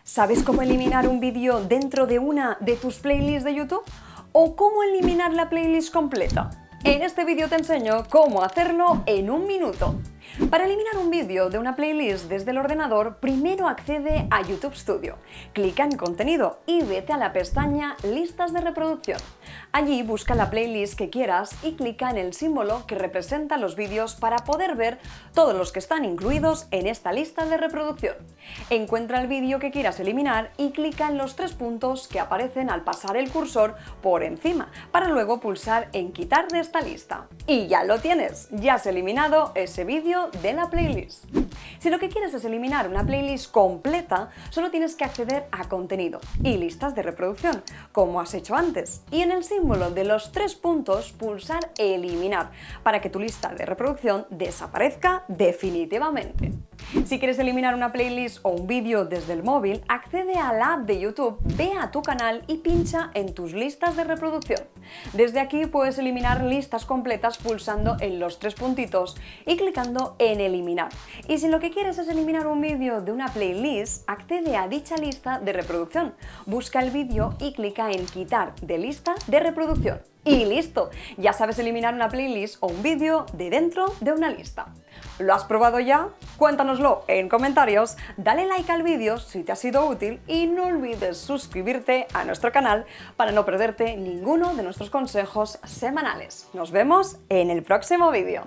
¿Sabes cómo eliminar un vídeo dentro de una de tus playlists de YouTube? ¿O cómo eliminar la playlist completa? En este vídeo te enseño cómo hacerlo en un minuto. Para eliminar un vídeo de una playlist desde el ordenador, primero accede a YouTube Studio, clica en Contenido y vete a la pestaña Listas de reproducción. Allí busca la playlist que quieras y clica en el símbolo que representa los vídeos para poder ver todos los que están incluidos en esta lista de reproducción. Encuentra el vídeo que quieras eliminar y clica en los tres puntos que aparecen al pasar el cursor por encima, para luego pulsar en Quitar de esta lista. Y ya lo tienes, ya has eliminado ese vídeo de la playlist. Si lo que quieres es eliminar una playlist completa, solo tienes que acceder a Contenido y Listas de reproducción, como has hecho antes, y en el símbolo de los tres puntos pulsar Eliminar, para que tu lista de reproducción desaparezca definitivamente. Si quieres eliminar una playlist o un vídeo desde el móvil, accede a la app de YouTube, ve a tu canal y pincha en tus listas de reproducción. Desde aquí puedes eliminar listas completas pulsando en los tres puntitos y clicando en Eliminar. Y si lo que quieres es eliminar un vídeo de una playlist, accede a dicha lista de reproducción, busca el vídeo y clica en Quitar de lista de reproducción. Y listo, ya sabes eliminar una playlist o un vídeo de dentro de una lista. ¿Lo has probado ya? Cuéntanoslo en comentarios, dale like al vídeo si te ha sido útil y no olvides suscribirte a nuestro canal para no perderte ninguno de nuestros consejos semanales. Nos vemos en el próximo vídeo.